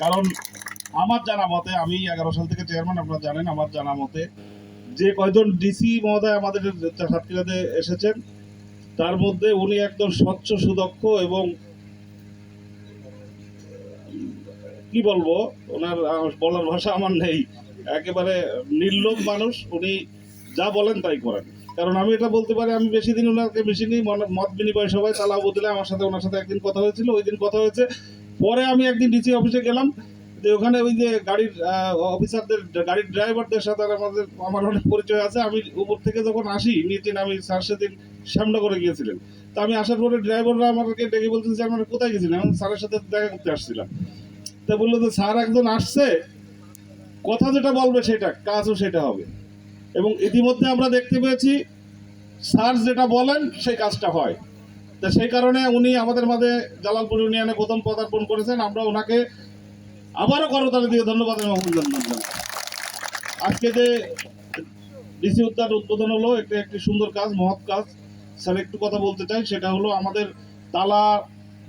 কারণ আমার জানা মতে, আমি 11 সাল থেকে চেয়ারম্যান, আপনারা জানেন, আমার জানা মতে যে কয়জন ডিসি মহোদয় আমাদের সাতক্ষীরাতে এসেছেন তার মধ্যে উনি একদম স্বচ্ছ, সুদক্ষ এবং কি বলবো, ওনার বলার ভাষা আমার নেই, একেবারে নির্লোভ মানুষ। উনি যা বলেন তাই করেন। কারণ আমি এটা বলতে পারি, আমি বেশি দিন ওনাকে বেশি নিই, মত বিনিময় সবাই তালা বদলে আমার সাথে ওনার সাথে একদিন কথা হয়েছিল, ওই দিন কথা হয়েছে। পরে আমি একদিন ডিসি অফিসে গেলাম, যে ওখানে ওই যে গাড়ির অফিসারদের, গাড়ির ড্রাইভারদের সাথে আমার অনেক পরিচয় আছে। আমি উপর থেকে যখন আসি নিচে, আমি স্যার সেদিন শ্যামনগরে গিয়েছিলেন। তা আমি আসার পরে ড্রাইভাররা আমাকে ডেকে বলতেছে যে আমরা কোথায় গেছিলাম, আমি স্যারের সাথে দেখা করতে আসছিলাম। তা বললো যে স্যার একজন আসছে, কথা যেটা বলবে সেটা, কাজও সেটা হবে। এবং ইতিমধ্যে আমরা দেখতে পেয়েছি স্যার যেটা বলেন সেই কাজটা হয়। তা সেই কারণে উনি আমাদের মাঝে জালালপুর ইউনিয়নে প্রথম পদার্পণ করেছেন। আমরা ওনাকে আবারও করতালি দিয়ে ধন্যবাদ এবং অভিনন্দন জানাই। আজকে যে ডিসি উদ্যান উদ্বোধন হলো, এটা একটি সুন্দর কাজ, মহৎ কাজ। স্যার একটু কথা বলতে চাই, সেটা হলো আমাদের তালা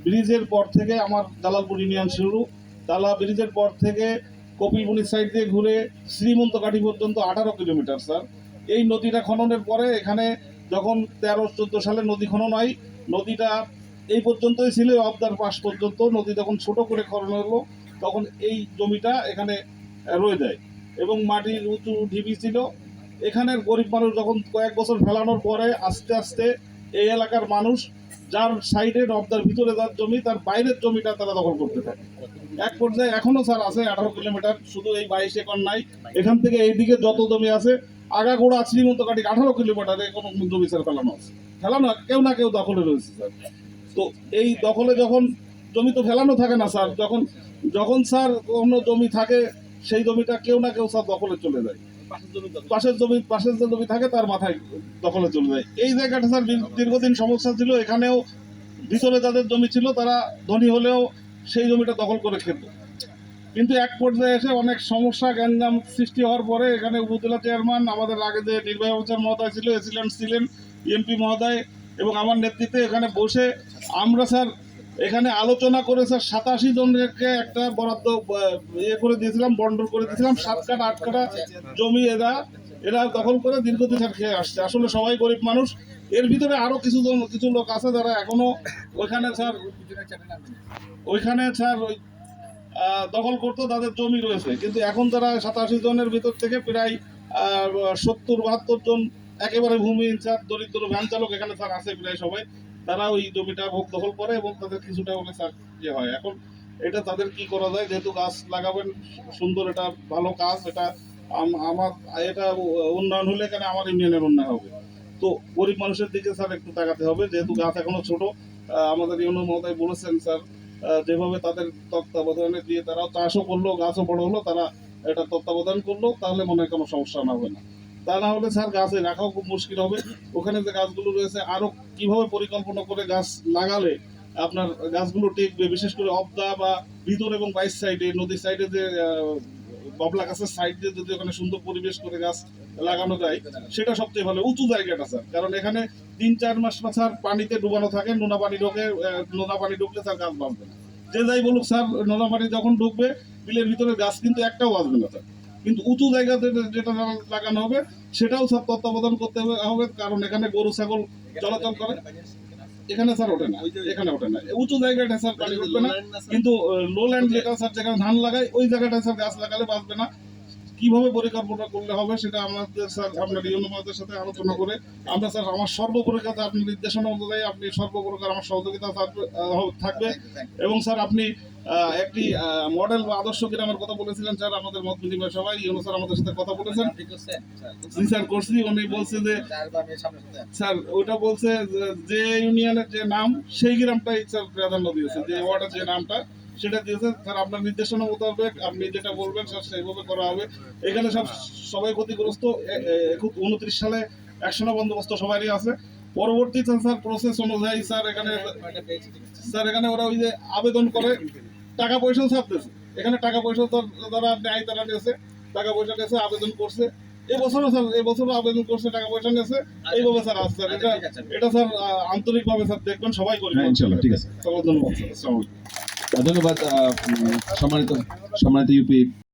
ব্রিজের পর থেকে আমার জালালপুর ইউনিয়ন শুরু। তালা ব্রিজের পর থেকে কপিলবুনি সাইড দিয়ে ঘুরে শ্রীমন্তকাঠি পর্যন্ত 18 কিলোমিটার স্যার। এই নদীটা খননের পরে এখানে যখন 13-14 সালে নদী খনন হয়, নদীটা এই পর্যন্তই ছিল, অবদার পাশ পর্যন্ত। নদী যখন ছোট করে খনন হলো তখন এই জমিটা এখানে রয়ে যায় এবং মাটির উঁচু ঢিবি ছিল। এখানের গরিব মানুষ যখন কয়েক বছর ফেলানোর পরে আস্তে আস্তে এই এলাকার মানুষ যার সাইডে রবদার ভিতরে যার জমি, তার বাইরের জমিটা তারা দখল করতে থাকে। এক পর্যায়ে এখনো স্যার আছে 18 কিলোমিটার, শুধু এই 22 একর নাই, এখান থেকে এইদিকে যত জমি আছে আগাগোড়া শ্রীমন্তকাঠি 18 কিলোমিটারে কোনো জমি স্যার ফেলানো আছে, ফেলানো কেউ না কেউ দখলে রয়েছে স্যার। তো এই দখলে যখন জমি তো ফেলানো থাকে না স্যার, যখন যখন স্যার কোনো জমি থাকে সেই জমিটা কেউ না কেউ স্যার দখলে চলে যায়, পাশের যে জমি থাকে তার মাথায় দখলে চলে যায়। এই জায়গাটা স্যার দীর্ঘদিন সমস্যা ছিল। এখানেও ভিতরে যাদের জমি ছিল তারা ধনী হলেও সেই জমিটা দখল করে খেত। কিন্তু এক পর্যায়ে এসে অনেক সমস্যা গ্যাঞ্জাম সৃষ্টি হওয়ার পরে এখানে উপজেলা চেয়ারম্যান, আমাদের আগে যে নির্বাহী অফিসার মহোদয় ছিল, এসিলেন্ট ছিলেন এমপি মহোদয়, এবং আমার নেতৃত্বে এখানে বসে আমরা স্যার এখানে আলোচনা করে স্যার 87 জনকে একটা বরাদ্দ ইয়ে করে দিয়েছিলাম, বন্টন করে দিয়েছিলাম। 7 কাঠা 8 কাঠা জমি এরা দখল করে দীর্ঘদিন স্যার খেয়ে আসছে। আসলে সবাই গরিব মানুষ। এর ভিতরে আরো কিছু লোক আছে যারা এখনো ওইখানে স্যার ওই দখল করতো, তাদের জমি রয়েছে। কিন্তু এখন তারা 87 জনের ভিতর থেকে প্রায় 70-72 জন একেবারে ভূমিহীন স্যার, দরিদ্র ভ্যান চালক এখানে স্যার আছে প্রায় সবাই। তারা ওই জমিটা ভোগ দখল করে এবং তাদের কিছুটা হলে স্যার ইয়ে হয়। এখন এটা তাদের কি করা যায়, যেহেতু গাছ লাগাবেন সুন্দর, এটা ভালো কাজ, এটা আমার এটা উন্নয়ন হলে এখানে আমার ইউনিয়নের উন্নয়ন হবে। তো গরিব মানুষের দিকে স্যার একটু তাকাতে হবে, যেহেতু গাছ এখনো ছোট। আমাদের ইউনিয়ন মহোদয় বলেছেন স্যার, যেভাবে তাদের তত্ত্বাবধানে দিয়ে তারাও চাষও করলো, গাছও বড় হলো, তারা এটা তত্ত্বাবধান করলো, তাহলে মনে হয় কোনো সমস্যা না হবে না। তা না হলে স্যার গাছে রাখাও খুব মুশকিল হবে। ওখানে যে গাছগুলো রয়েছে আরো কিভাবে পরিকল্পনা করে গাছ লাগালে আপনার গাছগুলো টিকবে, বিশেষ করে অবদা বা ভিতর এবং বাইশ সাইডে, নদীর সাইডে যে ববলা গাছের সাইড দিয়ে যদি ওখানে সুন্দর পরিবেশ করে গাছ লাগানো যায় সেটা সবচেয়ে ভালো। উঁচু জায়গাটা স্যার, কারণ এখানে 3-4 মাস স্যার পানিতে ডুবানো থাকে, নোনা পানি ঢুকলে স্যার গাছ বাঁচবে না। যে যাই বলুক স্যার, নোনা পানি যখন ঢুকবে বিলের ভিতরে গাছ কিন্তু একটাও বাঁচবে না স্যার। কিন্তু উঁচু জায়গাতে যেটা লাগানো হবে সেটাও স্যার তত্ত্বাবধান করতে হবে, কারণ এখানে গরু ছাগল চলাচল করে। এখানে স্যার ওঠে না, এখানে ওঠে না, উঁচু জায়গাটা স্যার পানি উঠবে না। কিন্তু লো ল্যান্ড যেটা স্যার, যেখানে ধান লাগায় ওই জায়গাটা স্যার গাছ লাগালে বাঁচবে না। কিভাবে পরিকল্পনা করলে হবে সেটা আমাদের স্যার আপনার ইউনিয়নের সাথে আলোচনা করে আমরা স্যার আমার সর্বপ্রকার আপনার নির্দেশনা অনুযায়ী আপনি সর্বপ্রকার আমার সহযোগিতা থাকবে। এবং স্যার আপনি একটি মডেল বা আদর্শ গ্রামের কথা বলেছিলেন স্যার আমাদের মত বিনিময় সবাই, ইউনো স্যার আমাদের সাথে কথা বলেছেন। জি স্যার করছি। উনি বলছে যে স্যার ওইটা বলছে যে ইউনিয়নের যে নাম সেই গ্রামটাই স্যার প্রাধান্য দিয়েছে, যে ওয়ার্ডের যে নামটা সেটা দিয়েছে স্যার। আপনার নির্দেশনা মোতাবেক আপনি যেটা বলবেন স্যার সেইভাবে করা হবে। এখানে সবাই ক্ষতিগ্রস্ত। 29 সালে 100 বন্দোবস্ত সবারই আছে। পরবর্তী স্যার প্রসেস অনুযায়ী স্যার এখানে ওরা ওই যে আবেদন করে টাকা পয়সাও ছাড়তেছে। এখানে টাকা পয়সা তারা নেয়, তারা নিয়েছে টাকা পয়সা নিয়েছে, আবেদন করছে। এবছরও আবেদন করছে, টাকা পয়সা নিয়েছে। এইভাবে স্যার আসছে স্যার। এটা স্যার আন্তরিকভাবে স্যার দেখবেন সবাই করে। ইনশাআল্লাহ ঠিক আছে। ধন্যবাদ স্যার। আসসালামু আলাইকুম। ধন্যবাদ সম্মানিত সম্মানিত ইউপি